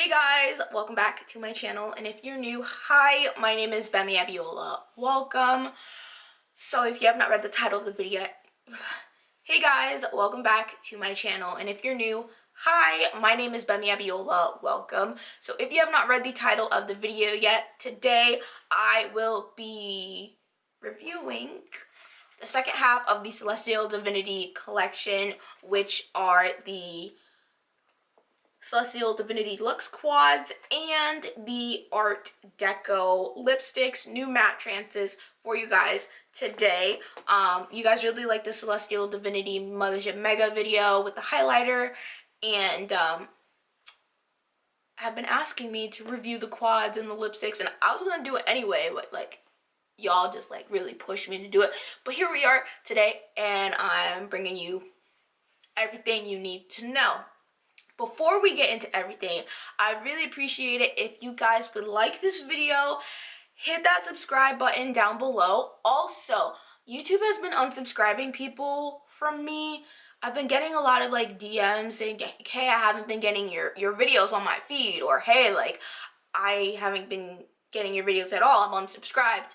Hey guys, welcome back to my channel, and if you're new, hi, my name is Gbemi Abiola. Welcome. So if you have not read the title of the video yet, hey guys, welcome back to my channel, and if you're new, hi, my name is Gbemi Abiola. Welcome. So if you have not read the title of the video yet, today I will be reviewing the second half of the Celestial Divinity collection, which are the Celestial Divinity Luxe quads and the Art Deco lipsticks, new matte trances for you guys today. You guys really like the Celestial Divinity Mothership Mega video with the highlighter, and have been asking me to review the quads and the lipsticks, and I was gonna do it anyway, but like y'all just like really pushed me to do it. But here we are today, and I'm bringing you everything you need to know. Before we get into everything, I'd really appreciate it if you guys would like this video, hit that subscribe button down below. Also, YouTube has been unsubscribing people from me. I've been getting a lot of like DMs saying, hey, I haven't been getting your videos on my feed, or hey, like I haven't been getting your videos at all, I'm unsubscribed.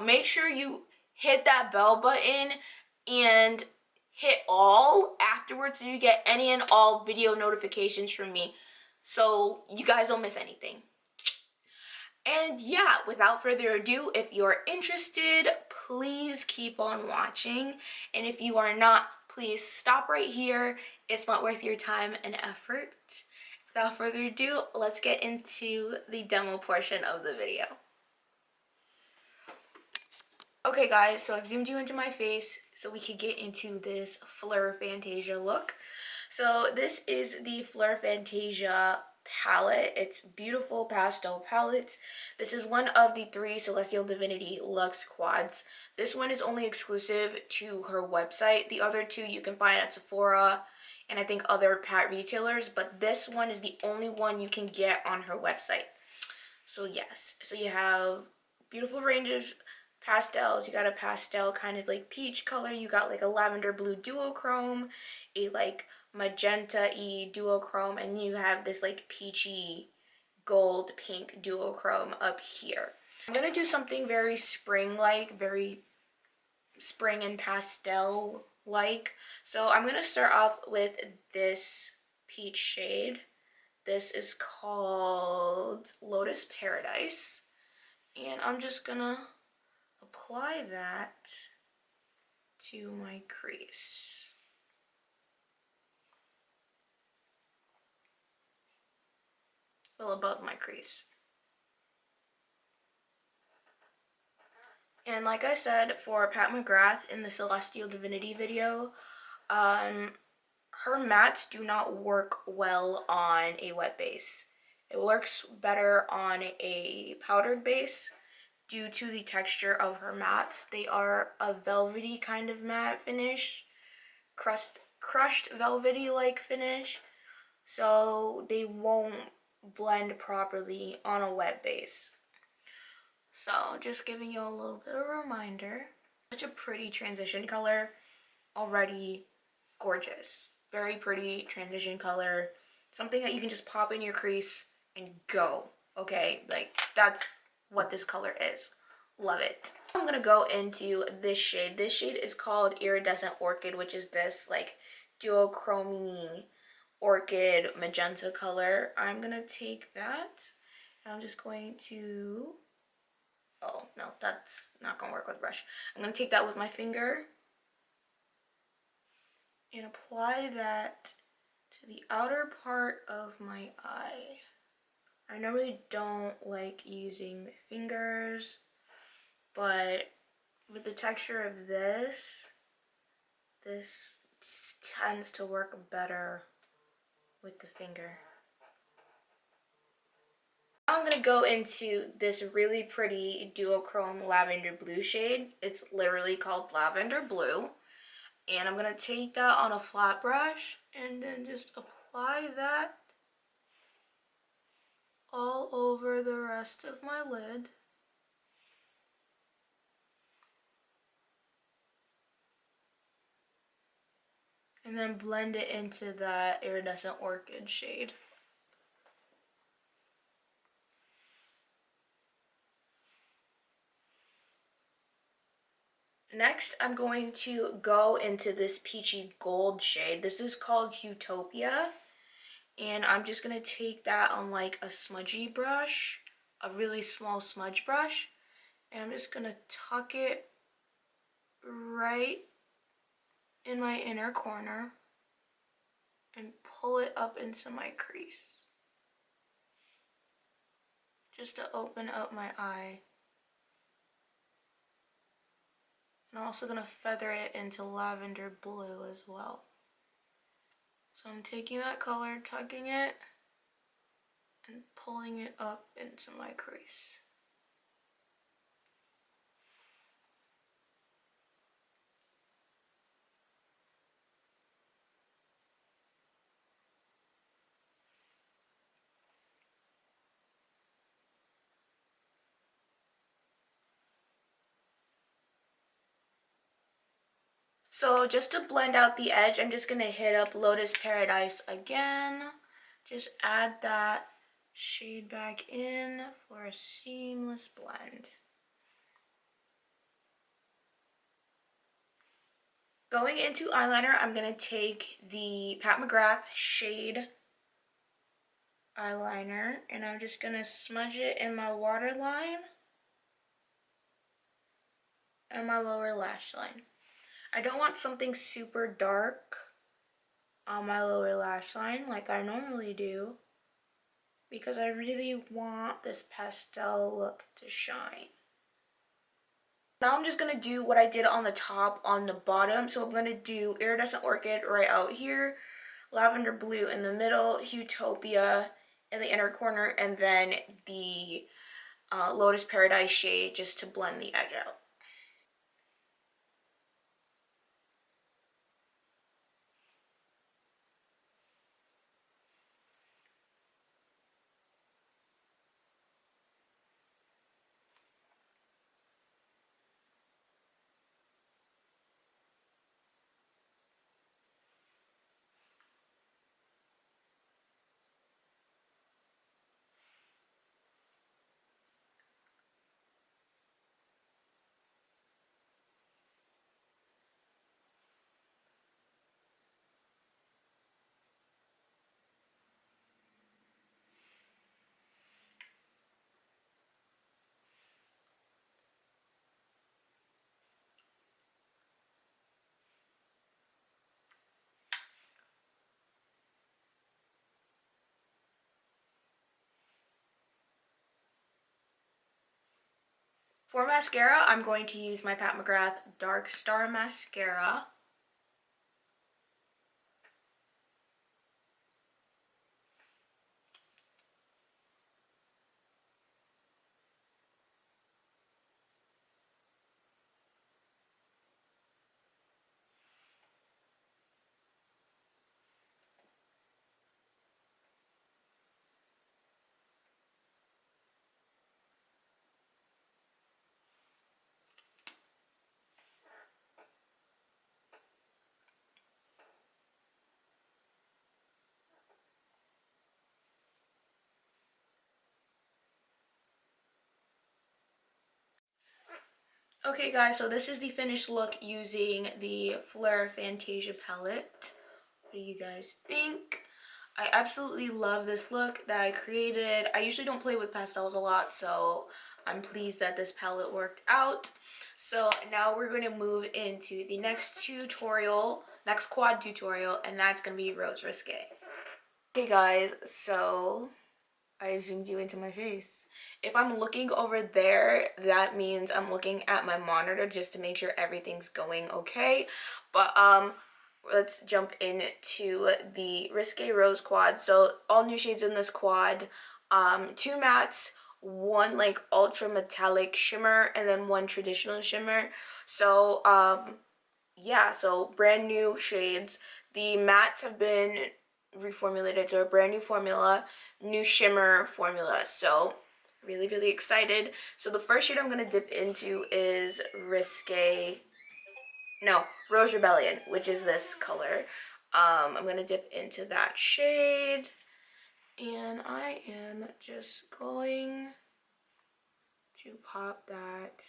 Make sure you hit that bell button and hit all afterwards so you get any and all video notifications from me, so you guys don't miss anything. And yeah, without further ado, if you're interested, please keep on watching, and if you are not, please stop right here. It's not worth your time and effort. Without further ado, let's get into the demo portion of the video. Okay guys, so I've zoomed you into my face so we could get into this Fleur Fantasia look. So this is the Fleur Fantasia palette. It's beautiful pastel palette. This is one of the 3 Celestial Divinity Luxe quads. This one is only exclusive to her website. The other 2 you can find at Sephora and I think other pat retailers, but this one is the only one you can get on her website. So yes, so you have beautiful range of pastels. You got a pastel kind of like peach color, you got like a lavender blue duochrome, a like magenta-y duochrome, and you have this like peachy gold pink duochrome up here. I'm gonna do something very spring-like, very spring and pastel-like. So I'm gonna start off with this peach shade. This is called Lotus Paradise, and I'm just gonna apply that to my crease. Well, above my crease. And like I said for Pat McGrath in the Celestial Divinity video, her mattes do not work well on a wet base. It works better on a powdered base due to the texture of her mattes. They are a velvety kind of matte finish, crushed velvety like finish, so they won't blend properly on a wet base. So just giving you a little bit of a reminder. Such a pretty transition color, already gorgeous. Very pretty transition color, something that you can just pop in your crease and go, okay? Like that's what this color is. Love it. I'm gonna go into this shade. This shade is called Iridescent Orchid, which is this like duochrome orchid magenta color. I'm gonna take that and I'm just going to, oh no, that's not gonna work with a brush. I'm gonna take that with my finger and apply that to the outer part of my eye. I normally don't like using fingers, but with the texture of this tends to work better with the finger. Now I'm gonna go into this really pretty duochrome lavender blue shade. It's literally called lavender blue. And I'm gonna take that on a flat brush and then just apply that all over the rest of my lid. And then blend it into that Iridescent Orchid shade. Next, I'm going to go into this peachy gold shade. This is called Utopia. And I'm just going to take that on like a smudgy brush, a really small smudge brush. And I'm just going to tuck it right in my inner corner and pull it up into my crease. Just to open up my eye. And I'm also going to feather it into lavender blue as well. So I'm taking that color, tucking it, and pulling it up into my crease. So just to blend out the edge, I'm just going to hit up Lotus Paradise again. Just add that shade back in for a seamless blend. Going into eyeliner, I'm going to take the Pat McGrath shade eyeliner and I'm just going to smudge it in my waterline and my lower lash line. I don't want something super dark on my lower lash line like I normally do, because I really want this pastel look to shine. Now I'm just going to do what I did on the top on the bottom. So I'm going to do Iridescent Orchid right out here, Lavender Blue in the middle, Utopia in the inner corner, and then the Lotus Paradise shade just to blend the edge out. For mascara, I'm going to use my Pat McGrath Dark Star Mascara. Okay guys, so this is the finished look using the Fleur Fantasia palette. What do you guys think? I absolutely love this look that I created. I usually don't play with pastels a lot, so I'm pleased that this palette worked out. So now we're going to move into the next quad tutorial, and that's going to be Rose Risque. Okay guys, so I zoomed you into my face. If I'm looking over there, that means I'm looking at my monitor just to make sure everything's going okay. But let's jump into the Risque Rose quad. So all new shades in this quad, 2 mattes, 1 like ultra metallic shimmer, and then 1 traditional shimmer. So yeah, so brand new shades. The mattes have been reformulated, so a brand new formula, new shimmer formula. So really excited. So the first shade I'm going to dip into is Rose Rebellion, which is this color. I'm going to dip into that shade, and I am just going to pop that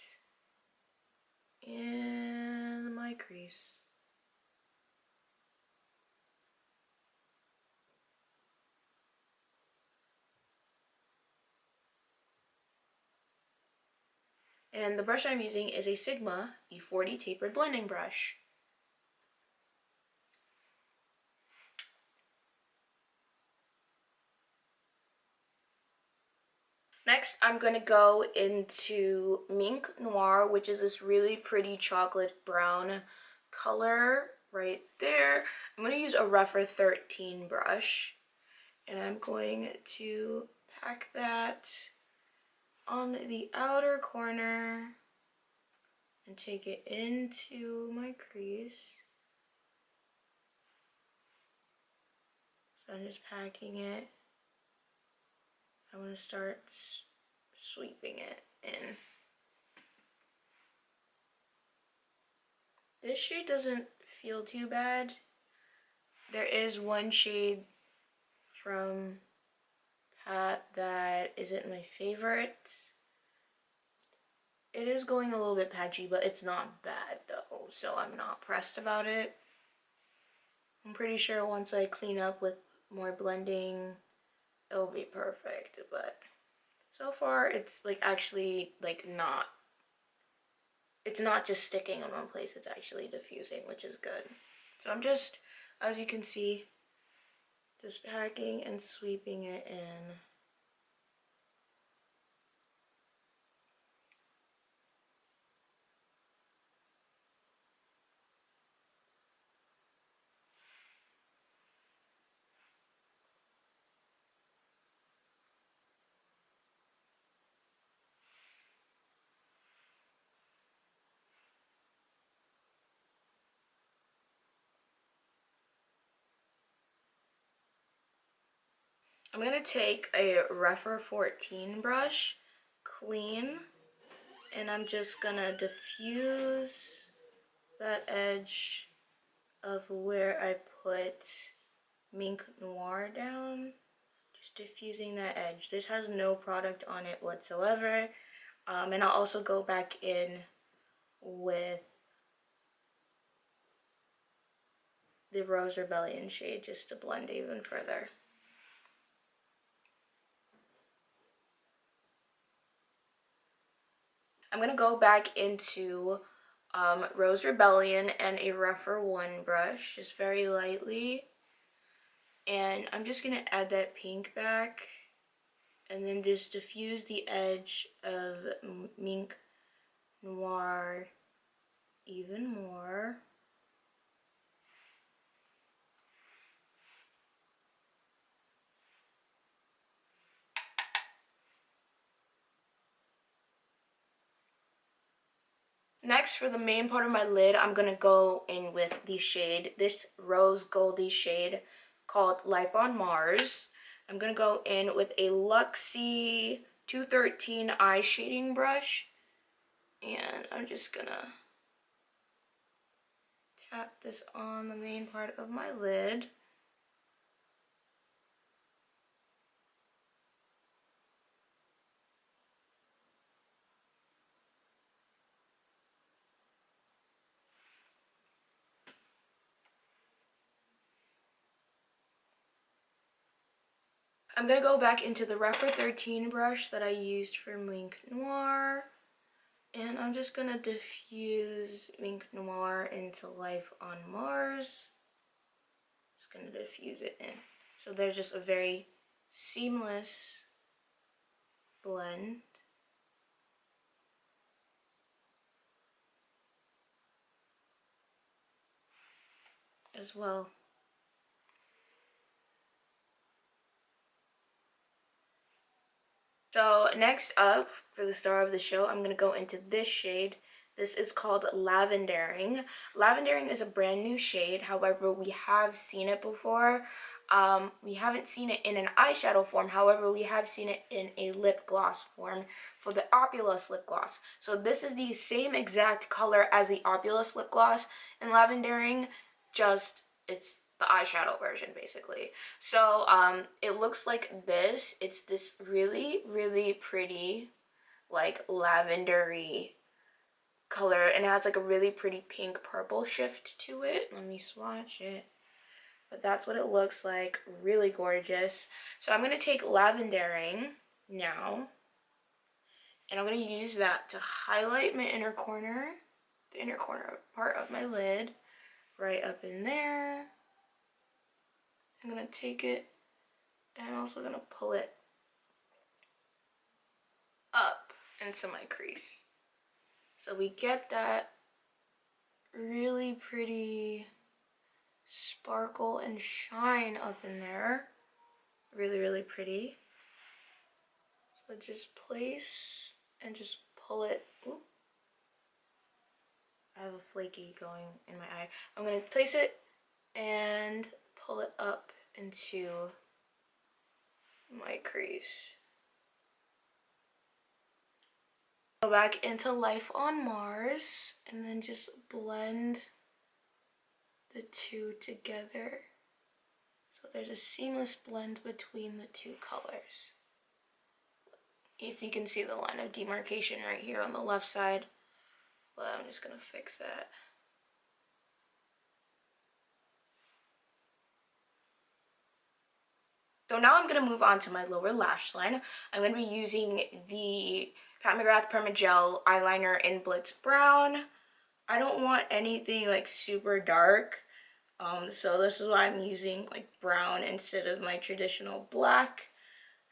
in my crease. And the brush I'm using is a Sigma E40 tapered blending brush. Next, I'm going to go into Mink Noir, which is this really pretty chocolate brown color right there. I'm going to use a Refer 13 brush, and I'm going to pack that on the outer corner and take it into my crease. So I'm just packing it. I'm going to start sweeping it in. This shade doesn't feel too bad. There is one shade from Pat that isn't my favorite. It is going a little bit patchy, but it's not bad though, so I'm not pressed about it. I'm pretty sure once I clean up with more blending, it'll be perfect, but so far it's like actually like not, it's not just sticking in one place, it's actually diffusing, which is good. So I'm just, as you can see, just packing and sweeping it in. I'm going to take a Refer 14 brush, clean, and I'm just going to diffuse that edge of where I put Mink Noir down. Just diffusing that edge. This has no product on it whatsoever. And I'll also go back in with the Rose Rebellion shade just to blend even further. I'm going to go back into Rose Rebellion and a Refer 1 brush, just very lightly. And I'm just going to add that pink back and then just diffuse the edge of Mink Noir even more. Next, for the main part of my lid, I'm going to go in with the shade, this rose goldy shade called Life on Mars. I'm going to go in with a Luxie 213 eye shading brush. And I'm just going to tap this on the main part of my lid. I'm going to go back into the Refer 13 brush that I used for Mink Noir. And I'm just going to diffuse Mink Noir into Life on Mars. Just going to diffuse it in. So there's just a very seamless blend. As well. So next up, for the star of the show, I'm going to go into this shade. This is called Lavendering. Lavendering is a brand new shade. However, we have seen it before. We haven't seen it in an eyeshadow form. However, we have seen it in a lip gloss form for the Opulous lip gloss. So this is the same exact color as the Opulous lip gloss in Lavendering, just it's the eyeshadow version basically. So it looks like this. It's this really, really pretty like lavendery color, and it has like a really pretty pink purple shift to it. Let me swatch it. But that's what it looks like. Really gorgeous. So I'm going to take Lavendering now, and I'm going to use that to highlight my inner corner, the inner corner part of my lid, right up in there. I'm going to take it, and I'm also going to pull it up into my crease. So we get that really pretty sparkle and shine up in there. Really, really pretty. So just place and just pull it. Ooh. I have a flaky going in my eye. I'm going to place it and pull it up into my crease. Go back into Life on Mars and then just blend the two together. So there's a seamless blend between the two colors. If you can see the line of demarcation right here on the left side, but I'm just going to fix that. So now I'm going to move on to my lower lash line. I'm going to be using the Pat McGrath Permagel eyeliner in Blitz Brown. I don't want anything like super dark, so this is why I'm using like brown instead of my traditional black.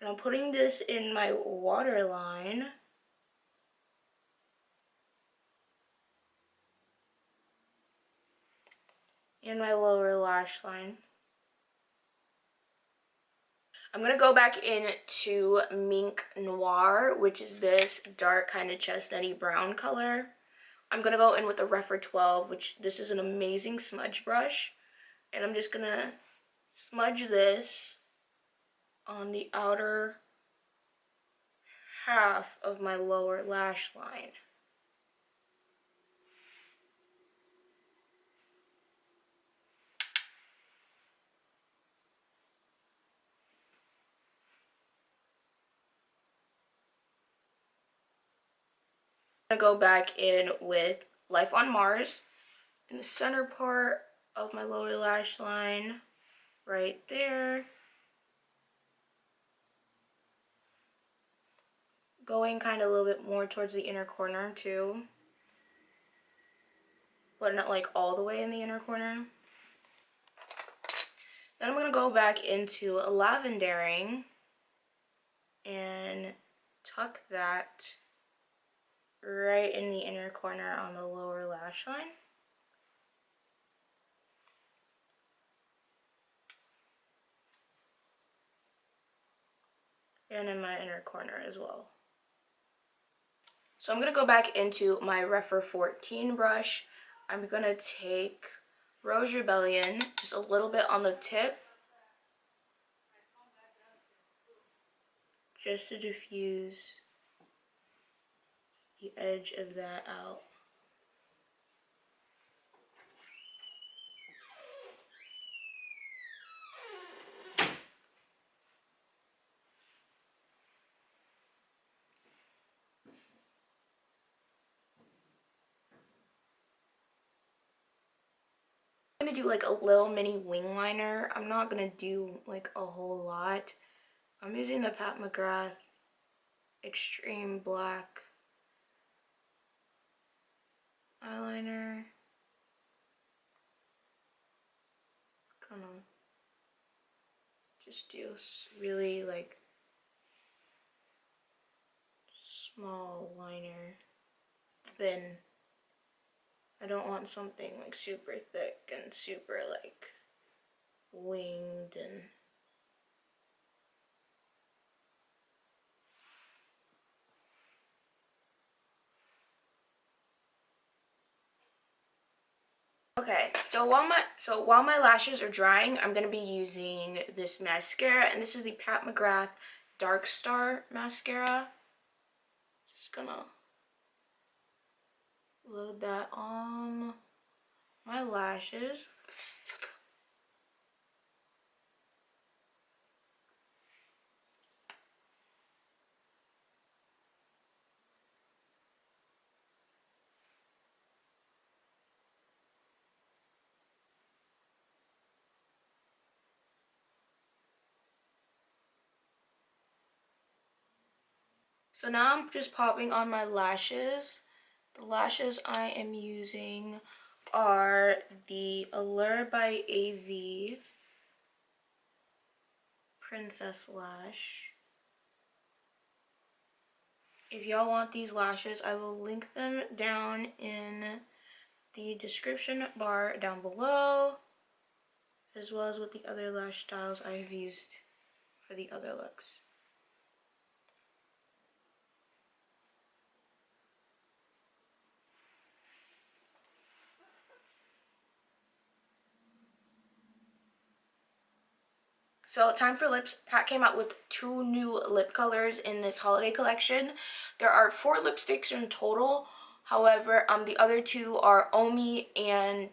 And I'm putting this in my waterline. In my lower lash line. I'm going to go back into Mink Noir, which is this dark kind of chestnutty brown color. I'm going to go in with the Refer 12, which this is an amazing smudge brush. And I'm just going to smudge this on the outer half of my lower lash line. I'm going to go back in with Life on Mars in the center part of my lower lash line, right there. Going kind of a little bit more towards the inner corner too, but not like all the way in the inner corner. Then I'm going to go back into Lavendering and tuck that right in the inner corner on the lower lash line. And in my inner corner as well. So I'm going to go back into my Refer 14 brush. I'm going to take Rose Rebellion, just a little bit on the tip, just to diffuse the edge of that out. I'm going to do like a little mini wing liner. I'm not going to do like a whole lot. I'm using the Pat McGrath Extreme Black eyeliner. Kind of just do really like small liner. Thin. I don't want something like super thick and super like winged and okay, so while my lashes are drying, I'm gonna be using this mascara, and this is the Pat McGrath Dark Star mascara. Just gonna load that on my lashes. So now I'm just popping on my lashes. The lashes I am using are the Allure by AV Princess Lash. If y'all want these lashes, I will link them down in the description bar down below, as well as with the other lash styles I've used for the other looks. So Time for Lips, Pat came out with 2 new lip colors in this holiday collection. There are 4 lipsticks in total. However, the other 2 are Omi and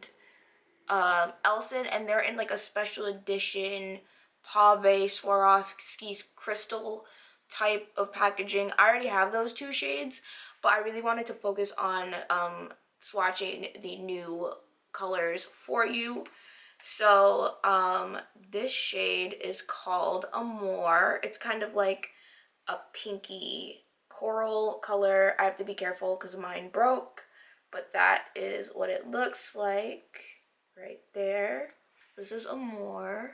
Elson, and they're in like a special edition Pave Swarovski's crystal type of packaging. I already have those 2 shades, but I really wanted to focus on swatching the new colors for you. So this shade is called Amour. It's kind of like a pinky coral color. I have to be careful because mine broke, but that is what it looks like right there. This is Amour.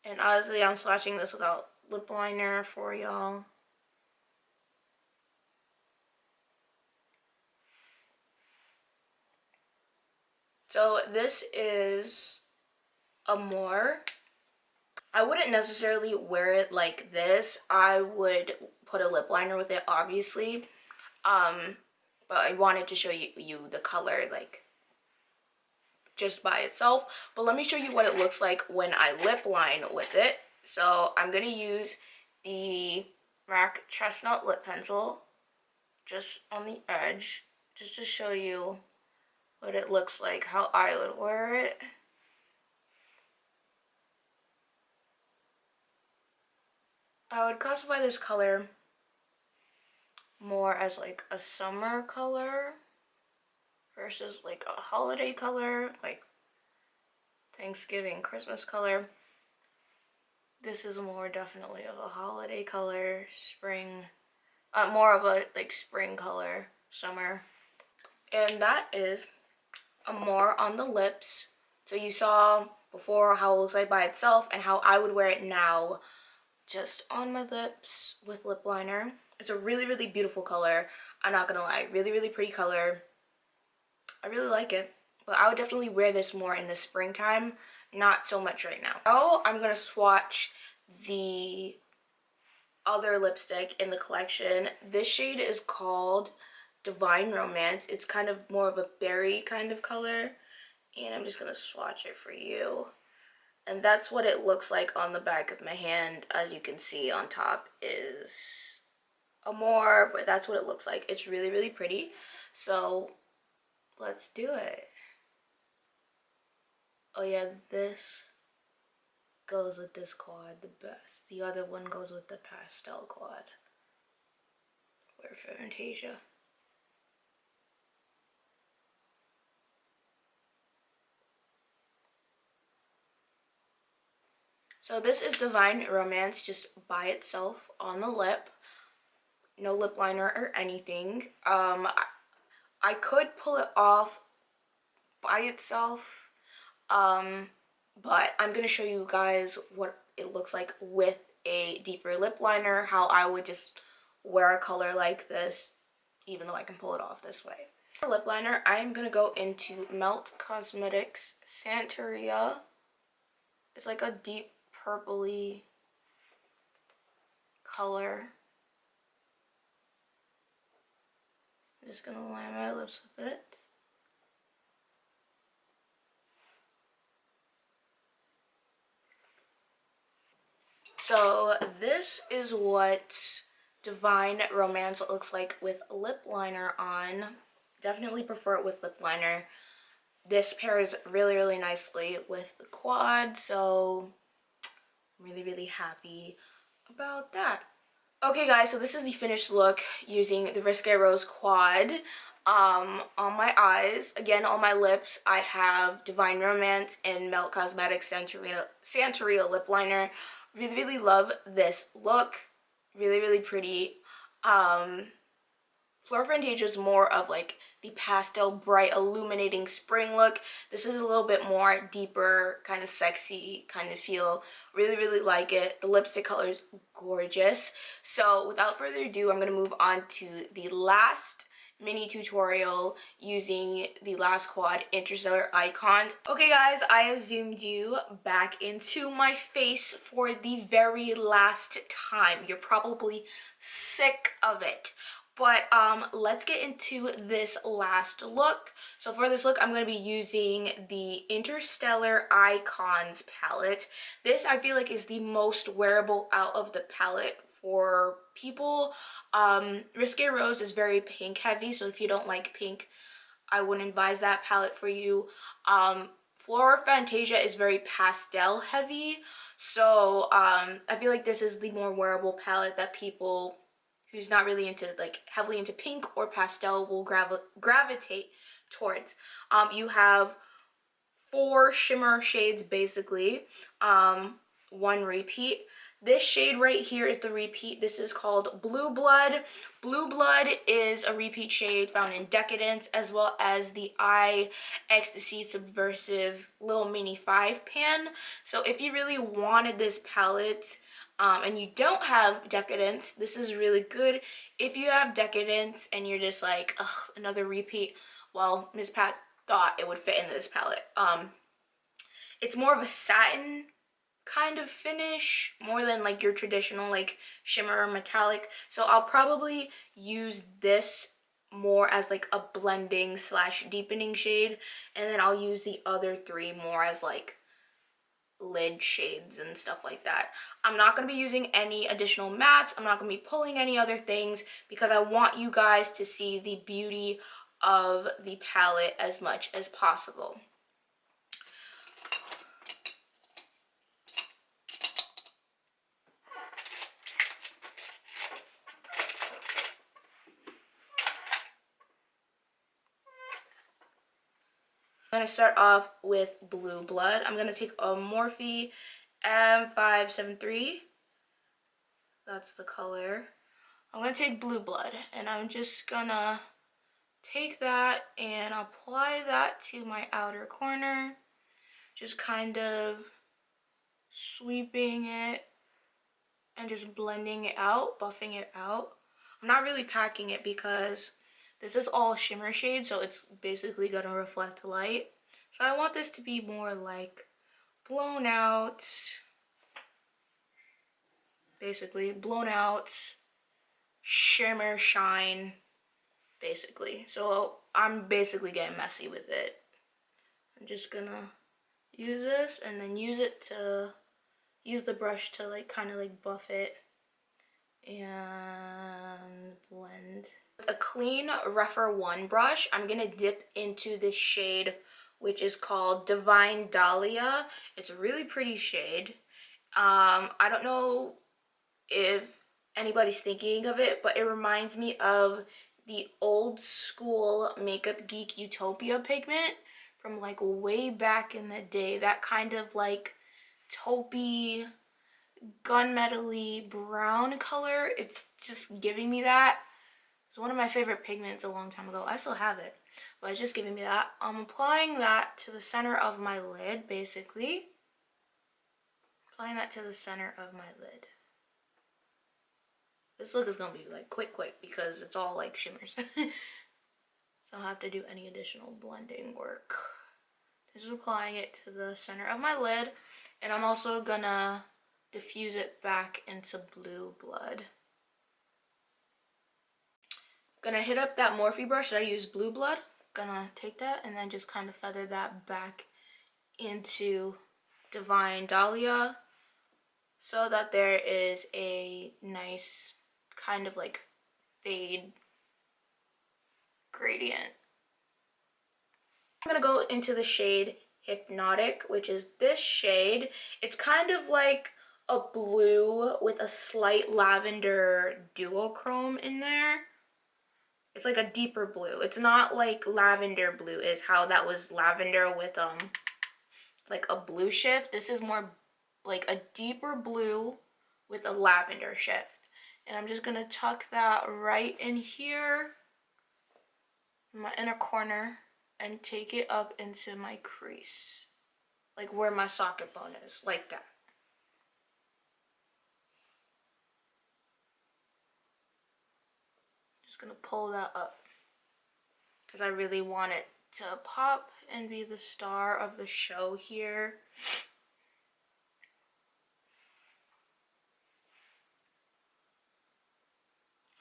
And honestly, I'm swatching this without lip liner for y'all. So this is Amour. I wouldn't necessarily wear it like this. I would put a lip liner with it, obviously. But I wanted to show you the color, like, just by itself. But let me show you what it looks like when I lip line with it. So I'm going to use the MAC Chestnut Lip Pencil just on the edge, just to show you what it looks like, how I would wear it. I would classify this color more as like a summer color versus like a holiday color, like Thanksgiving, Christmas color. This is more definitely of a holiday color, spring, more of a like spring color, summer. And that is Amour on the lips. So you saw before how it looks like by itself and how I would wear it now just on my lips with lip liner. It's a really, really beautiful color. I'm not gonna lie, really, really pretty color. I really like it, but I would definitely wear this more in the springtime, not so much right now. Oh, I'm gonna swatch the other lipstick in the collection. This shade is called Divine Romance. It's kind of more of a berry kind of color, and I'm just gonna swatch it for you. And that's what it looks like on the back of my hand. As you can see, on top is Amour, but that's what it looks like. It's really, really pretty. So let's do it. Oh yeah, this goes with this quad the best. The other one goes with the pastel quad. Fleur Fantasia. So this is Divine Romance just by itself on the lip. No lip liner or anything. I could pull it off by itself, but I'm gonna show you guys what it looks like with a deeper lip liner, how I would just wear a color like this, even though I can pull it off this way. For lip liner, I'm gonna go into Melt Cosmetics Santeria. It's like a deep purpley color. I'm just gonna line my lips with it. So this is what Divine Romance looks like with lip liner on. Definitely prefer it with lip liner. This pairs really, really nicely with the quad, so I'm really, really happy about that. Okay guys, so this is the finished look using the Risque Rose quad. On my eyes, again on my lips, I have Divine Romance and Melt Cosmetics Santeria lip liner. Really love this look. Really pretty. Fleur Fantasia is more of like the pastel, bright, illuminating spring look. This is a little bit more deeper, kind of sexy kind of feel. Really like it. The lipstick color is gorgeous. So without further ado, I'm going to move on to the last mini tutorial using the last quad, Interstellar Icon. Okay guys, I have zoomed you back into my face for the very last time. You're probably sick of it. But let's get into this last look. So for this look, I'm going to be using the Interstellar Icons palette. This I feel like is the most wearable out of the palette for people. Risque Rose is very pink heavy, so if you don't like pink, I wouldn't advise that palette for you. Fleur Fantasia is very pastel heavy, so I feel like this is the more wearable palette that people who's not really into like heavily into pink or pastel will gravitate towards. You have 4 shimmer shades basically, 1 repeat. This shade right here is the repeat. This is called Blue Blood. Blue Blood is a repeat shade found in Decadence, as well as the Eye Ecstasy Subversive Little Mini 5 pan. So if you really wanted this palette and you don't have Decadence, this is really good. If you have Decadence and you're just like, ugh, another repeat, well, Miss Pat thought it would fit in this palette. It's more of a satin kind of finish, more than like your traditional like shimmer or metallic. So I'll probably use this more as like a blending slash deepening shade, and then I'll use the other 3 more as like lid shades and stuff like that. I'm not going to be using any additional mattes. I'm not going to be pulling any other things because I want you guys to see the beauty of the palette as much as possible. I'm going to start off with Blue Blood. I'm going to take a Morphe M573. That's the color. I'm going to take Blue Blood, and I'm just going to take that and apply that to my outer corner. Just kind of sweeping it and just blending it out, buffing it out. I'm not really packing it because this is all shimmer shade, so it's basically going to reflect light. So I want this to be more like blown out, basically blown out shimmer shine, basically. So I'm basically getting messy with it. I'm just gonna use this and then use the brush to like kind of like buff it and blend. With a clean Refer 1 brush, I'm gonna dip into this shade which is called Divine Dahlia. It's a really pretty shade. I don't know if anybody's thinking of it, but it reminds me of the old school Makeup Geek Utopia pigment from like way back in the day. That kind of like taupey, gunmetal-y brown color. It's just giving me that. It's one of my favorite pigments a long time ago. I still have it, but it's just giving me that. I'm applying that to the center of my lid, basically. Applying that to the center of my lid. This look is gonna be like quick because it's all like shimmers. So I don't have to do any additional blending work. Just applying it to the center of my lid, and I'm also gonna diffuse it back into Blue Blood. Gonna hit up that Morphe brush that I used, Blue Blood. Gonna take that and then just kind of feather that back into Divine Dahlia so that there is a nice kind of like fade gradient. I'm gonna go into the shade Hypnotic, which is this shade. It's kind of like a blue with a slight lavender duochrome in there. It's like a deeper blue. It's not like lavender blue is how that was lavender with like a blue shift. This is more like a deeper blue with a lavender shift. And I'm just gonna tuck that right in here in my inner corner and take it up into my crease, like where my socket bone is, like that. Just gonna pull that up because I really want it to pop and be the star of the show here.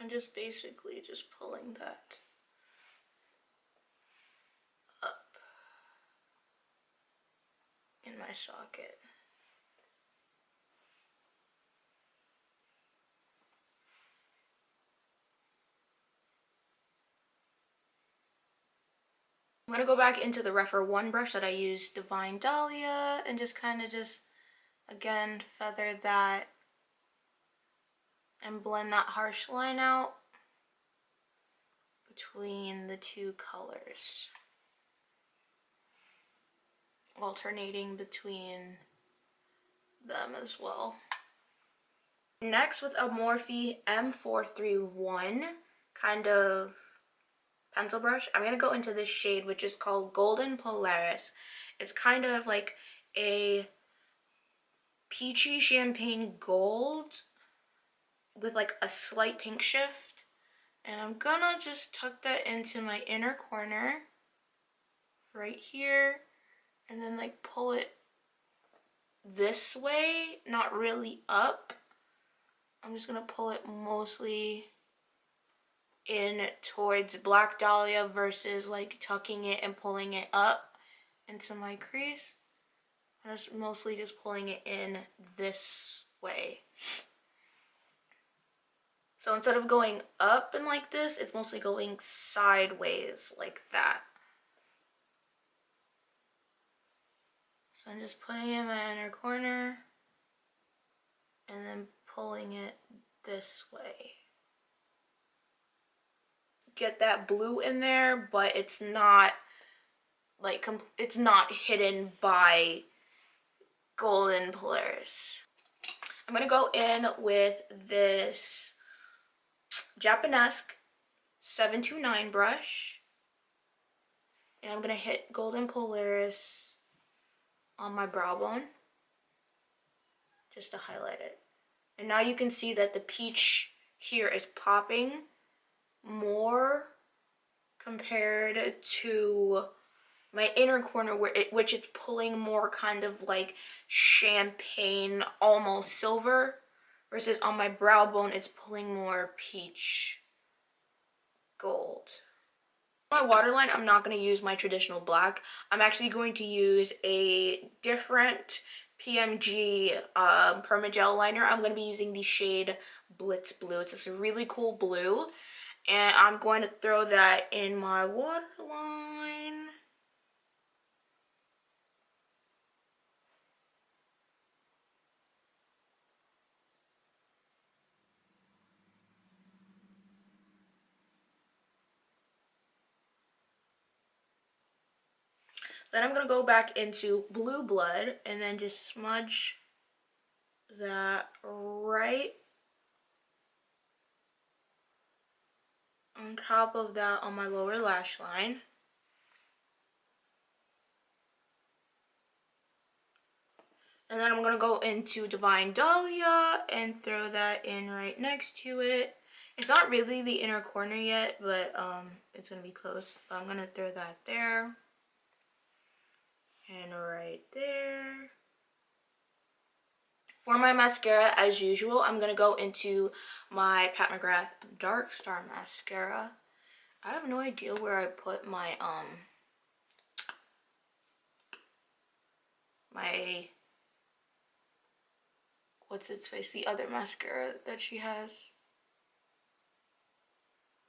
I'm just basically just pulling that up in my socket. I'm gonna go back into the Refer 1 brush that I used, Divine Dahlia, and just kind of just, again, feather that and blend that harsh line out between the two colors, alternating between them as well. Next, with a Morphe M431 kind of pencil brush, I'm going to go into this shade, which is called Golden Polaris. It's kind of like a peachy champagne gold with like a slight pink shift. And I'm gonna just tuck that into my inner corner right here, and then like pull it this way, not really up. I'm just gonna pull it mostly in towards Black Dahlia versus like tucking it and pulling it up into my crease. I'm just mostly just pulling it in this way. So instead of going up and like this, it's mostly going sideways like that. So I'm just putting it in my inner corner and then pulling it this way. Get that blue in there, but it's not like it's not hidden by Golden Polaris. I'm gonna go in with this Japanesque 729 brush, and I'm gonna hit Golden Polaris on my brow bone just to highlight it. And now you can see that the peach here is popping more compared to my inner corner, which is pulling more kind of like champagne, almost silver, versus on my brow bone it's pulling more peach gold. My waterline, I'm not going to use my traditional black. I'm actually going to use a different PMG permagel liner. I'm going to be using the shade Blitz Blue. It's this really cool blue, and I'm going to throw that in my waterline. Then I'm going to go back into Blue Blood and then just smudge that right on top of that on my lower lash line. And then I'm going to go into Divine Dahlia and throw that in right next to it. It's not really the inner corner yet, but it's going to be close. But I'm going to throw that there. And right there. For my mascara, as usual, I'm going to go into my Pat McGrath Dark Star Mascara. I have no idea where I put my, what's its face, the other mascara that she has.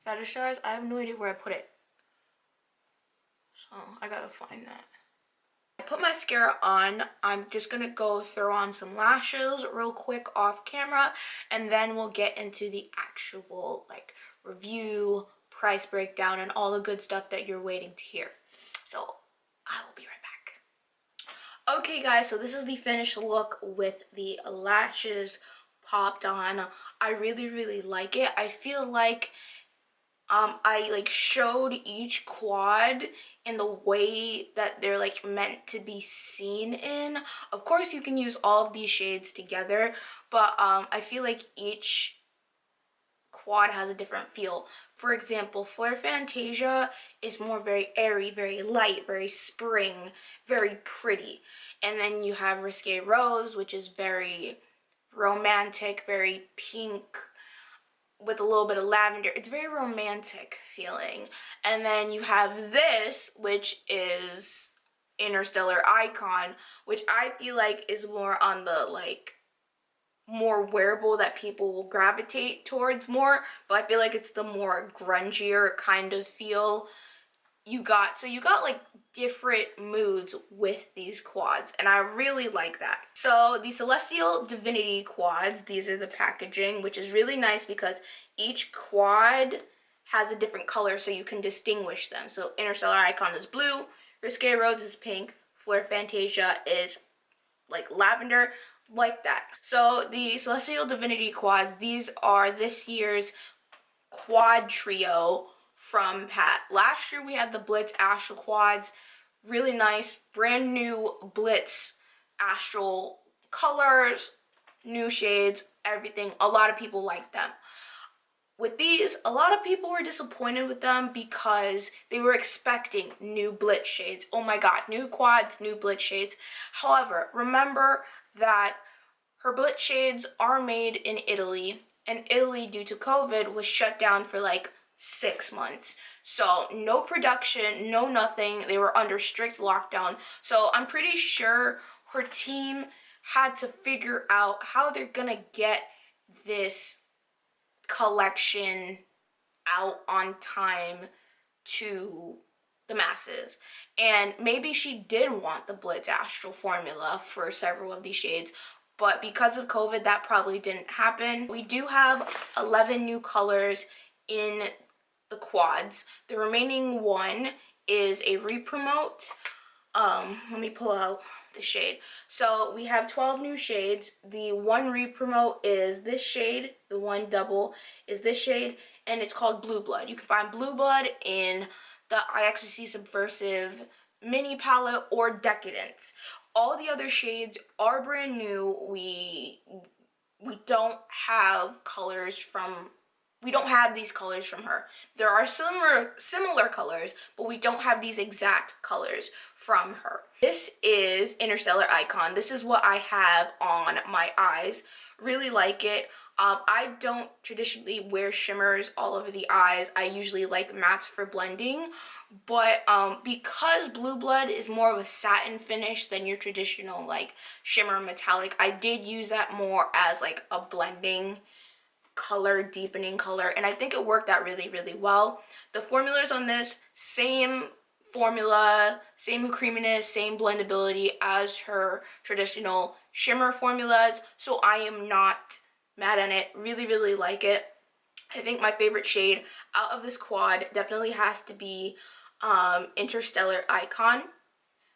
Fetishize? I have no idea where I put it. So, I gotta find that. put mascara on, I'm just gonna go throw on some lashes real quick off camera, and then we'll get into the actual like review, price breakdown, and all the good stuff that you're waiting to hear. So I will be right back. Okay guys, so this is the finished look with the lashes popped on. I really like it. I feel like I like showed each quad in the way that they're like meant to be seen in. Of course you can use all of these shades together, but I feel like each quad has a different feel. For example, Fleur Fantasia is more very airy, very light, very spring, very pretty. And then you have Risque Rose, which is very romantic, very pink, with a little bit of lavender. It's very romantic feeling. And then you have this, which is Interstellar Icon, which I feel like is more on the like more wearable, that people will gravitate towards more, but I feel like it's the more grungier kind of feel you got. So you got like different moods with these quads, and I really like that. So the Celestial Divinity quads, these are the packaging, which is really nice because each quad has a different color so you can distinguish them. So Interstellar Icon is blue, Risque Rose is pink, Fleur Fantasia is like lavender, like that. So the Celestial Divinity quads, these are this year's quad trio from Pat. Last year we had the Blitz Astral quads, really nice, brand new Blitz Astral colors, new shades, everything. A lot of people like them. With these, a lot of people were disappointed with them because they were expecting new Blitz shades. Oh my god, new quads, new Blitz shades. However, remember that her Blitz shades are made in Italy, and Italy, due to COVID, was shut down for like 6 months. So no production, no nothing. They were under strict lockdown. So I'm pretty sure her team had to figure out how they're gonna get this collection out on time to the masses. And maybe she did want the Blitz Astral formula for several of these shades, but because of COVID, that probably didn't happen. We do have 11 new colors in the quads. The remaining one is a re-promote. Let me pull out the shade. So we have 12 new shades. The one re-promote is this shade, the one double is this shade, and it's called Blue Blood. You can find Blue Blood in the IXC Subversive mini palette or Decadence. All the other shades are brand new. We don't have colors from, we don't have these colors from her. There are similar colors, but we don't have these exact colors from her. This is Interstellar Icon. This is what I have on my eyes. Really like it. I don't traditionally wear shimmers all over the eyes. I usually like mattes for blending, but because Blue Blood is more of a satin finish than your traditional like shimmer metallic, I did use that more as like a blending color, deepening color, and I think it worked out really well. The formulas on this, same formula, same creaminess, same blendability as her traditional shimmer formulas, so I am not mad at it. Really like it. I think my favorite shade out of this quad definitely has to be Interstellar Icon,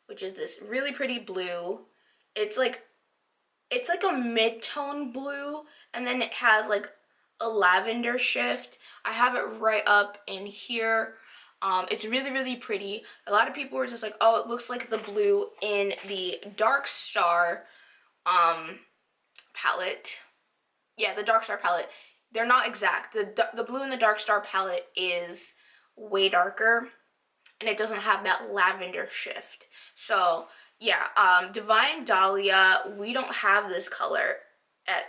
which is this really pretty blue. It's like a mid-tone blue, and then it has like a lavender shift. I have it right up in here. It's really pretty. A lot of people were just like, oh, it looks like the blue in the Dark Star palette. Yeah, the Dark Star palette. They're not exact. The blue in the Dark Star palette is way darker, and it doesn't have that lavender shift. So yeah, Divine Dahlia, we don't have this color.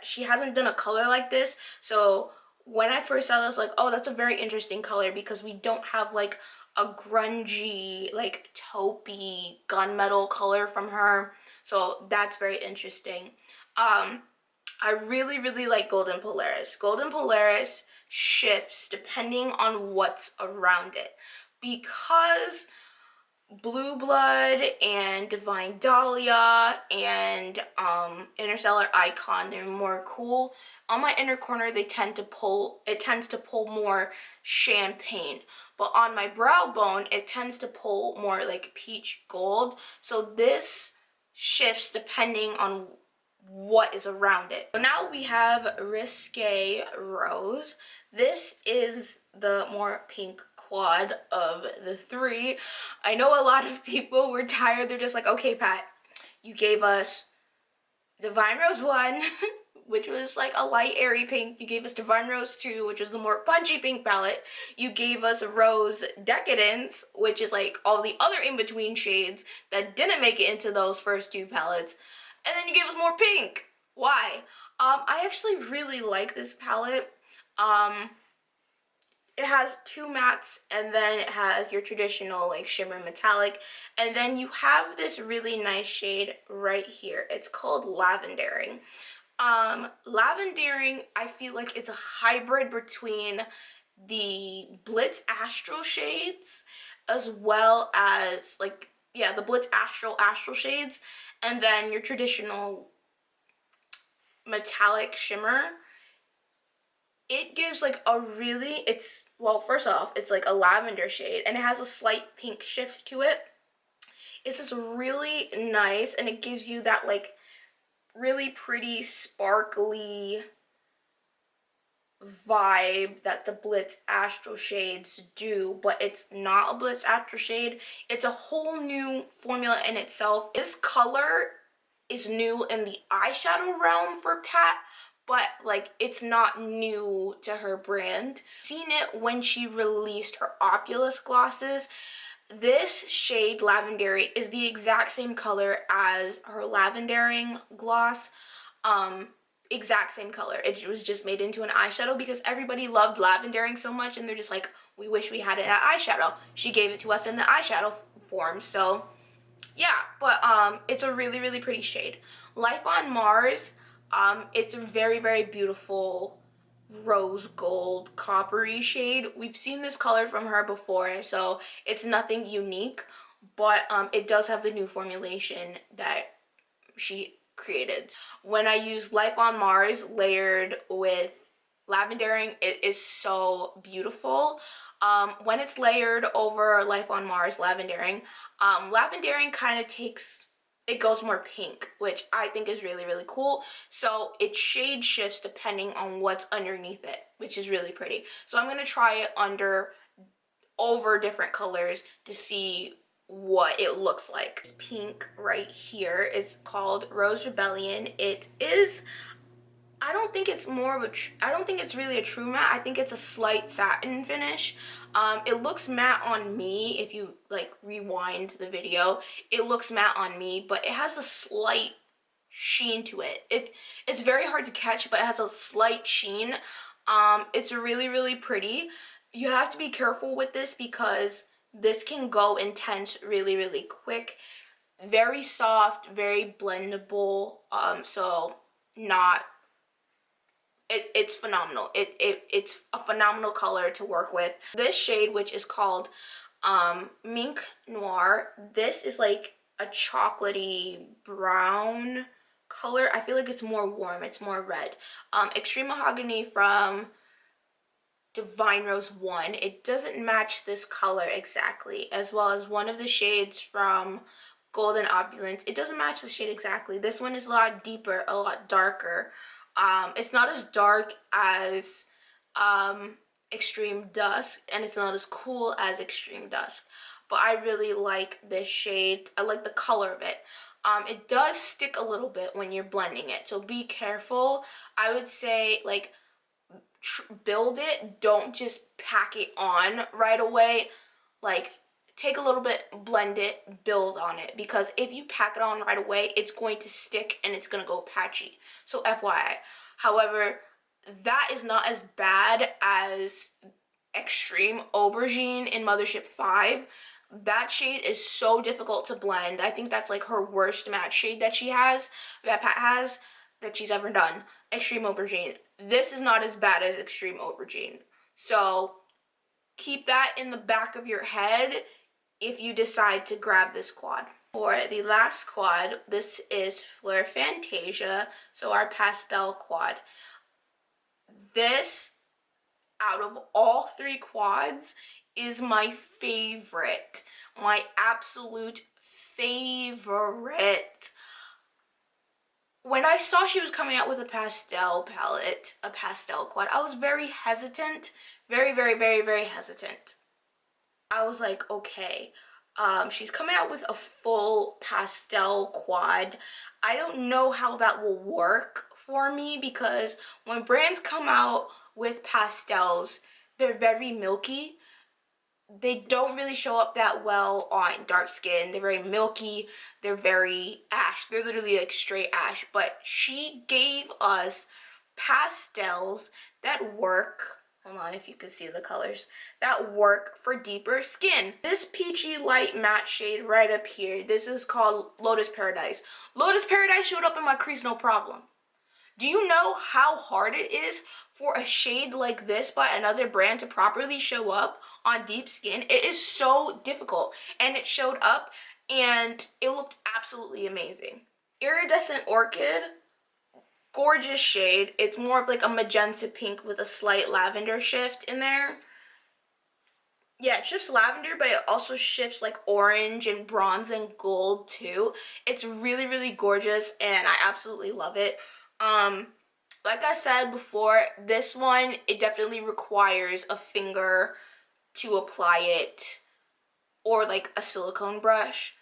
She hasn't done a color like this, so when I first saw this, like, oh, that's a very interesting color, because we don't have like a grungy, like taupey gunmetal color from her, so that's very interesting. I really like Golden Polaris. Golden Polaris shifts depending on what's around it, because Blue Blood and Divine Dahlia and Interstellar Icon. They're more cool. On my inner corner, it tends to pull more champagne. But on my brow bone, it tends to pull more like peach gold. So this shifts depending on what is around it. So now we have Risque Rose. This is the more pink quad of the three. I know a lot of people were tired. They're just like, okay, Pat, you gave us Divine Rose 1, which was like a light airy pink. You gave us Divine Rose 2, which was the more punchy pink palette. You gave us Rose Decadence, which is like all the other in-between shades that didn't make it into those first two palettes. And then you gave us more pink. Why? I actually really like this palette. It has two mattes, and then it has your traditional like shimmer metallic, and then you have this really nice shade right here. It's called Lavendering. Lavendering, I feel like it's a hybrid between the Blitz Astral shades as well as like, yeah, the Blitz Astral shades, and then your traditional metallic shimmer. It gives like a really, well, first off, it's like a lavender shade and it has a slight pink shift to it. It's just really nice, and it gives you that like really pretty sparkly vibe that the Blitz Astral shades do, but it's not a Blitz Astral shade. It's a whole new formula in itself. This color is new in the eyeshadow realm for Pat, but like it's not new to her brand. I've seen it when she released her Opulous glosses. This shade Lavendary is the exact same color as her Lavendering gloss. Exact same color. It was just made into an eyeshadow because everybody loved Lavendering so much, and they're just like, we wish we had it at eyeshadow. She gave it to us in the eyeshadow form, so yeah. But it's a really, really pretty shade. Life on Mars, it's a very, very beautiful rose gold coppery shade. We've seen this color from her before, so it's nothing unique, but it does have the new formulation that she created. When I use Life on Mars layered with Lavendering, it is so beautiful. When it's layered over Life on Mars Lavendering, Lavendering kind of it goes more pink, which I think is really, really cool. So it shade shifts depending on what's underneath it, which is really pretty. So I'm going to try it over different colors to see what it looks like. This pink right here is called Rose Rebellion. It is, I don't think it's really a true matte. I think it's a slight satin finish. It looks matte on me. If you like rewind the video, it looks matte on me, but it has a slight sheen to it. It's very hard to catch, but it has a slight sheen. It's really, really pretty. You have to be careful with this because this can go intense really, really quick. Very soft, very blendable. So not, it's phenomenal. It's a phenomenal color to work with. This shade, which is called Mink Noir, this is like a chocolatey brown color. I feel like it's more warm, it's more red. Extreme Mahogany from Divine Rose 1, it doesn't match this color exactly, as well as one of the shades from Golden Opulence. It doesn't match the shade exactly. This one is a lot deeper, a lot darker. It's not as dark as Extreme Dusk, and it's not as cool as Extreme Dusk, but I really like this shade. I like the color of it. It does stick a little bit when you're blending it, so be careful. I would say like build it, don't just pack it on right away. Like take a little bit, blend it, build on it, because if you pack it on right away, it's going to stick and it's going to go patchy. So FYI. However, that is not as bad as Extreme Aubergine in Mothership 5. That shade is so difficult to blend. I think that's like her worst matte shade that Pat has, that she's ever done. Extreme Aubergine. This is not as bad as Extreme Aubergine. So keep that in the back of your head. if you decide to grab this quad. For the last quad, this is Fleur Fantasia, so our pastel quad. This, out of all three quads, is my favorite. My absolute favorite. When I saw she was coming out with a pastel palette, a pastel quad, I was very hesitant. Very, very, very, very hesitant. I was like, okay, she's coming out with a full pastel quad. I don't know how that will work for me, because when brands come out with pastels, they're very milky. They don't really show up that well on dark skin. They're very milky. They're very ash. They're literally like straight ash. But she gave us pastels that work. Hold on, if you can see the colors that work for deeper skin. This peachy light matte shade right up here, this is called Lotus Paradise. Lotus Paradise showed up in my crease no problem. Do you know how hard it is for a shade like this by another brand to properly show up on deep skin? It is so difficult, and it showed up and it looked absolutely amazing. Iridescent Orchid, gorgeous shade. It's more of like a magenta pink with a slight lavender shift in there. Yeah, it shifts lavender, but it also shifts like orange and bronze and gold too. It's really, really gorgeous, and I absolutely love it. Like I said before, this one, it definitely requires a finger to apply it, or like a silicone brush,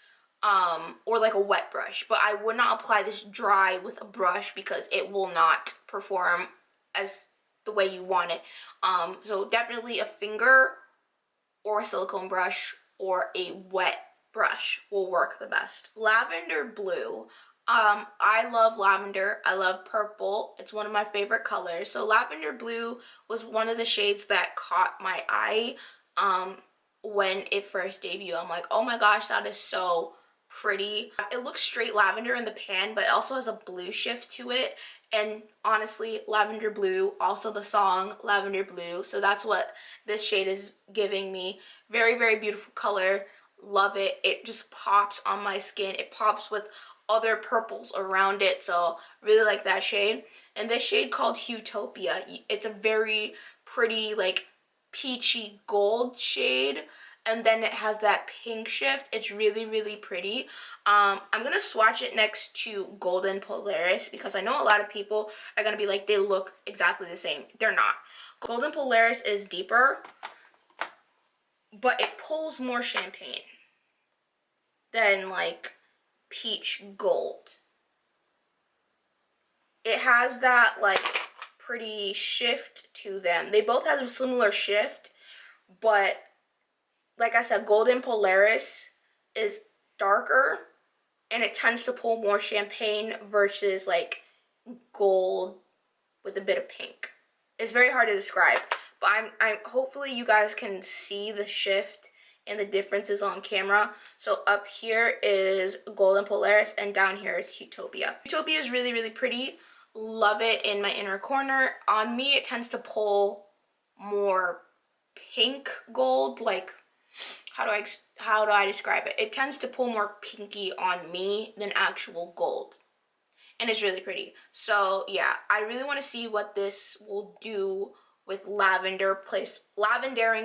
or like a wet brush. But I would not apply this dry with a brush because it will not perform as the way you want it. So definitely a finger or a silicone brush or a wet brush will work the best. Lavender blue. I love lavender. I love purple. It's one of my favorite colors. So lavender blue was one of the shades that caught my eye when it first debuted. I'm like, oh my gosh, that is so pretty. It looks straight lavender in the pan, but it also has a blue shift to it. And honestly, lavender blue, also the song Lavender Blue. So that's what this shade is giving me. Very, very beautiful color. Love it. It just pops on my skin. It pops with other purples around it. So really like that shade. And this shade called Utopia. It's a very pretty, like, peachy gold shade, and then it has that pink shift. It's really, really pretty. I'm gonna swatch it next to Golden Polaris because I know a lot of people are gonna be like, they look exactly the same. They're not. Golden Polaris is deeper, but it pulls more champagne than like peach gold. It has that like pretty shift to them. They both have a similar shift, but like I said, Golden Polaris is darker and it tends to pull more champagne versus like gold with a bit of pink. It's very hard to describe, but I'm hopefully you guys can see the shift and the differences on camera. So up here is Golden Polaris and down here is Utopia. Utopia is really, really pretty. Love it in my inner corner. On me, it tends to pull more pink gold, like how do I describe it? It tends to pull more pinky on me than actual gold, and it's really pretty. So yeah, I really want to see what this will do with lavendering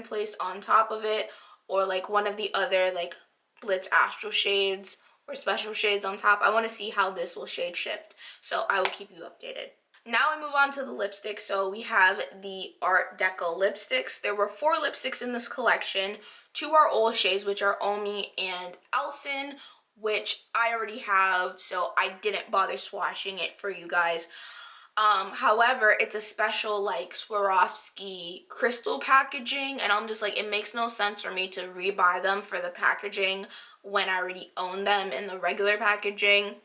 placed on top of it, or like one of the other like Blitz Astral shades or special shades on top. I want to see how this will shade shift, so I will keep you updated. Now we move on to the lipstick. So we have the Art Deco lipsticks. There were 4 lipsticks in this collection. 2 are old shades, which are Omi and Elson, which I already have, so I didn't bother swatching it for you guys. However, it's a special like Swarovski crystal packaging, and I'm just like, it makes no sense for me to rebuy them for the packaging when I already own them in the regular packaging,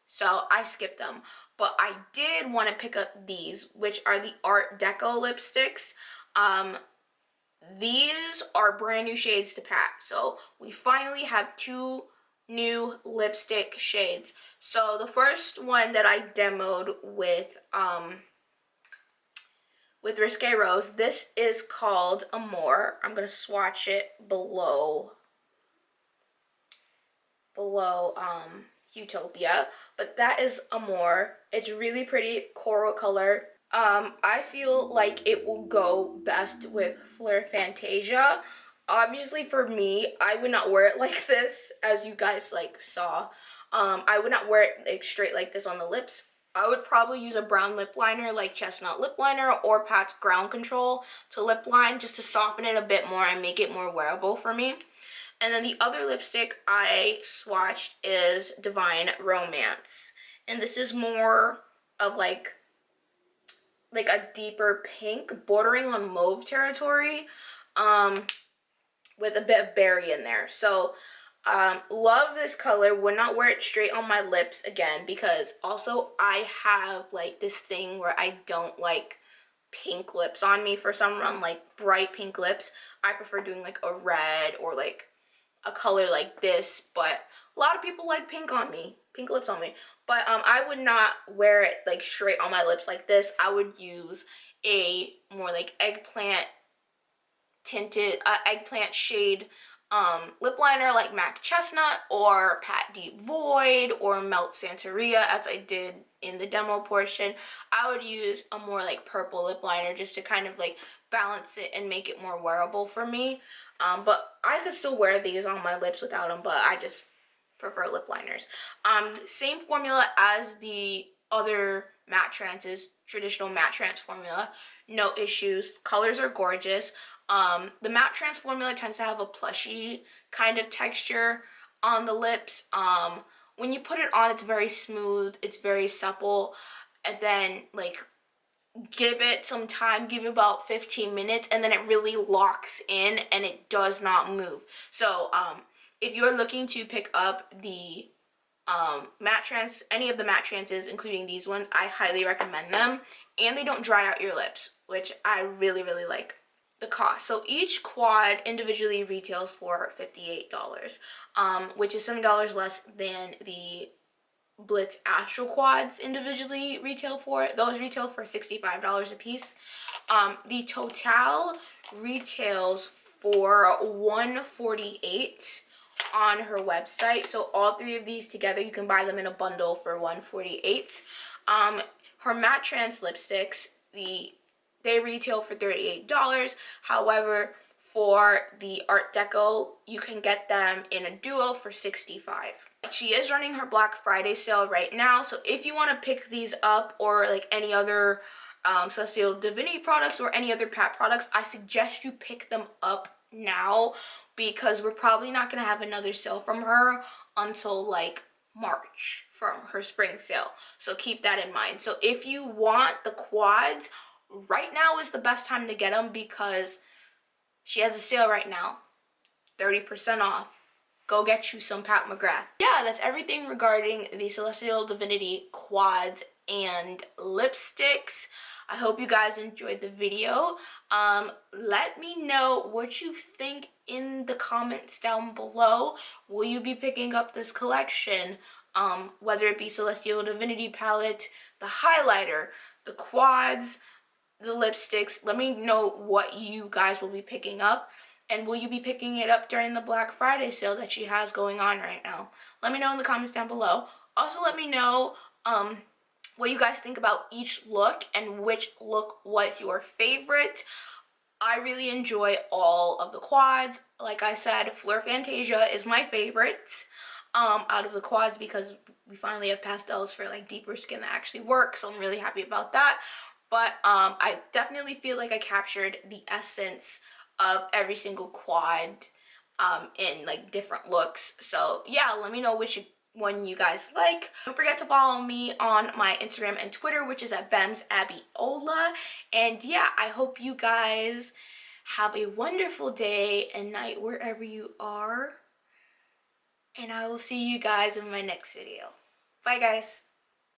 so I skipped them. But I did want to pick up these, which are the Art Deco lipsticks. These are brand new shades to pack. So we finally have 2 new lipstick shades. So the first one that I demoed with Risque Rose, this is called Amour. I'm going to swatch it below below Utopia, but that is Amour. It's really pretty coral color. I feel like it will go best with Fleur Fantasia. Obviously for me, I would not wear it like this, as you guys like saw. I would not wear it like straight like this on the lips. I would probably use a brown lip liner like Chestnut Lip Liner or Pat's Ground Control to lip line just to soften it a bit more and make it more wearable for me. And then the other lipstick I swatched is Divine Romance. And this is more of like a deeper pink bordering on mauve territory, with a bit of berry in there. So love this color. Would not wear it straight on my lips again, because also I have like this thing where I don't like pink lips on me for some reason, like bright pink lips. I prefer doing like a red or like a color like this, but a lot of people like pink lips on me. But I would not wear it like straight on my lips like this. I would use a more like eggplant tinted, eggplant shade lip liner like MAC Chestnut or Pat Deep Void or Melt Santeria, as I did in the demo portion. I would use a more like purple lip liner just to kind of like balance it and make it more wearable for me. But I could still wear these on my lips without them, but I just prefer lip liners. Same formula as the other matte trances, traditional matte trans formula. No issues. Colors are gorgeous. The matte trans formula tends to have a plushy kind of texture on the lips. When you put it on, it's very smooth, it's very supple, and then like give it some time, give it about 15 minutes, and then it really locks in and it does not move. So if you're looking to pick up the matte trans, any of the matte trances, including these ones, I highly recommend them. And they don't dry out your lips, which I really, really like. The cost. So each quad individually retails for $58, which is $7 less than the Blitz Astral quads individually retail for. Those retail for $65 a piece. The Total retails for $148 on her website. So all three of these together, you can buy them in a bundle for $148. Her matte trans lipsticks, they retail for $38. However, for the Art Deco, you can get them in a duo for $65. She is running her Black Friday sale right now, so if you want to pick these up or like any other Celestial Divinity products or any other Pat products, I suggest you pick them up now, because we're probably not going to have another sale from her until like March from her spring sale. So keep that in mind. So if you want the quads, right now is the best time to get them, because she has a sale right now, 30% off. Go get you some Pat McGrath. Yeah, that's everything regarding the Celestial Divinity quads and lipsticks. I hope you guys enjoyed the video. Let me know what you think in the comments down below. Will you be picking up this collection? Whether it be Celestial Divinity palette, the highlighter, the quads, the lipsticks. Let me know what you guys will be picking up. And will you be picking it up during the Black Friday sale that she has going on right now? Let me know in the comments down below. Also, let me know what you guys think about each look and which look was your favorite. I really enjoy all of the quads. Like I said, Fleur Fantasia is my favorite out of the quads, because we finally have pastels for like deeper skin that actually work. So I'm really happy about that. But I definitely feel like I captured the essence of every single quad in like different looks. So yeah, let me know which one you guys like. Don't forget to follow me on my Instagram and Twitter, which is at Gbemi Abiola. And yeah, I hope you guys have a wonderful day and night wherever you are. And I will see you guys in my next video. Bye guys.